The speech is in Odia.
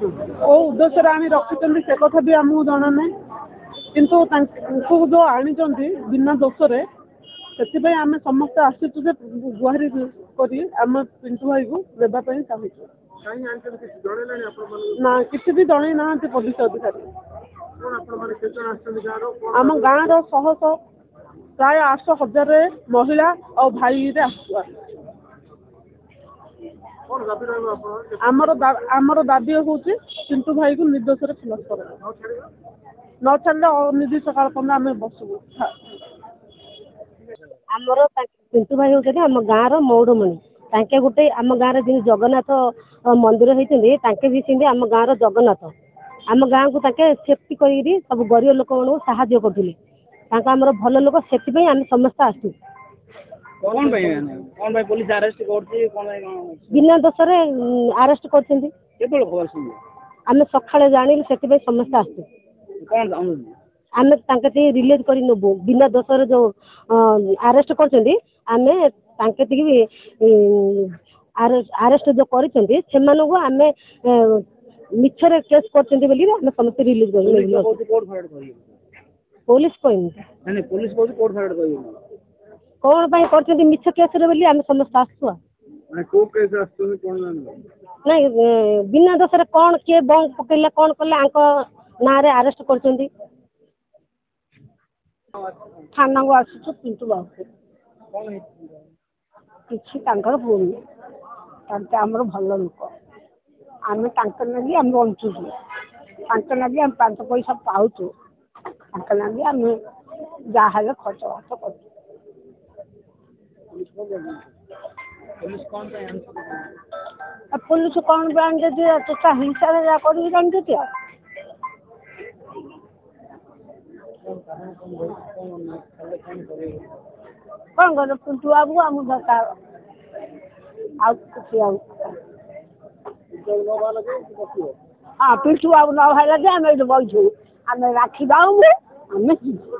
ଓ ଉଦ୍ଦେଶ୍ୟରେ ଆଣି ରଖିଛନ୍ତି ସେ କଥା ବି ଆମକୁ ଜଣା ନାହିଁ, କିନ୍ତୁ ତାଙ୍କୁ ଯୋଉ ଆଣିଛନ୍ତି ବିନା ଦୋଷରେ, ସେଥିପାଇଁ ଆମେ ସମସ୍ତେ ଆସିଛୁ ଯେ ଗୁହାରି କରି ଆମ ପିଣ୍ଟୁ ଭାଇକୁ ଦେବା ପାଇଁ ଚାହୁଁଛୁ। ନା କିଛି ବି ଜଣେଇ ନାହାନ୍ତି ପୋଲିସ ଅଧିକାରୀ। ଆମ ଗାଁର ଶହ ଶହ ପ୍ରାୟ 800,000 ମହିଳା ଆଉ ଭାଇରେ ଆସୁଛୁ। ଆମର ଦାବି ହଉଛି ପିଣ୍ଟୁ ଭାଇକୁ ନିର୍ଦ୍ଦୋଷରେ ଖଲାସ କରାଯାଉ, ନ ଛାଡ଼ିଲେ ଅନିର୍ଦ୍ଦିଷ୍ଟ କାଳ ପର୍ଯ୍ୟନ୍ତ ଆମେ ବସିବୁ। ଆମର ପିଣ୍ଟୁ ଭାଇ ହଉଛନ୍ତି ଆମ ଗାଁର ମୌଡମଣି। ତାଙ୍କେ ଗୋଟେ ଆମ ଗାଁରେ ଯେମିତି ଜଗନ୍ନାଥ ମନ୍ଦିର ହେଇଛନ୍ତି, ତାଙ୍କେ ବି ସେମିତି ଆମ ଗାଁର ଜଗନ୍ନାଥ। ଆମ ଗାଁକୁ ତାଙ୍କେ ସେଫ୍ଟି କରିକି ସବୁ ଗରିବ ଲୋକମାନଙ୍କୁ ସାହାଯ୍ୟ କରୁଥିଲେ। ତାଙ୍କ ଆମର ଭଲ ଲୋକ, ସେଥିପାଇଁ ଆମେ ସମସ୍ତେ ଆସୁ। ବିନା ଦୋଷରେ ଆରେଷ୍ଟ କରିଛନ୍ତି। ଆମେ ସକାଳେ ଜାଣିଲୁ, ସେଥିପାଇଁ ସମସ୍ତେ ଆସୁ। ଆମେ ତାଙ୍କ ରିଲିଜ କରି ନେବୁ। ବିନା ଦୋଷରେ ଯୋଉ ଆରେଷ୍ଟ କରିଛନ୍ତି, ଆମେ ତାଙ୍କେ ଆରେଷ୍ଟ ଯୋଉ କରିଛନ୍ତି ସେମାନଙ୍କୁ ଆମେ ମିଛରେ କେସ୍ କରିଛନ୍ତି ବୋଲି ଆମେ ସମସ୍ତେ ରିଲିଜ କରି ପୋଲିସ କହିନି କଣ ପାଇଁ କରିଛନ୍ତି ମିଛ କେସରେ ବୋଲି ଆମେ ସମସ୍ତେ ଆସୁ। ନାଇଁ ବିନା ଦୋଷରେ କଣ କିଏ ବନ୍ଦ ପକେଇଲା କଣ କଲେ ଆଙ୍କ ନାଁରେ ଆରେଷ୍ଟ କରିଛନ୍ତି। ଥାନାକୁ ଆସୁଛୁ ପିଣ୍ଟୁ ବାବୁ କିଛି ତାଙ୍କର ଭୁଲ ନାହିଁ, ତାଙ୍କେ ଆମର ଭଲ ଲୋକ। ଆମେ ତାଙ୍କ ଲାଗି ଆମେ ବଞ୍ଚୁଛୁ, ତାଙ୍କ ଲାଗି ଆମେ 5 ପଇସା ପାଉଛୁ, ତାଙ୍କ ଲାଗି ଆମେ ଯାହାହେଲେ ଖର୍ଚ୍ଚ ବାର୍ଚ୍ଚ କରୁଛୁ। ପୋଲିସ କଣ ବି ଆଣିଛନ୍ତି, ତା ହିଂସାରେ ଯାହା କରିକି ଜାଣିଛନ୍ତି। କଣ କର ପିଣ୍ଟୁ ବାବୁ ଆମକୁ ଦରକାର, ଆଉ କିଛି ଆଉ ପିଣ୍ଟୁ ବାବୁ ନ ହେଲା ଯେ ଆମେ ଏଇଠି ବଇଛୁ। ଆମେ ରାକ୍ଷୀ ବାବୁ ଆମେ ଯିବୁ।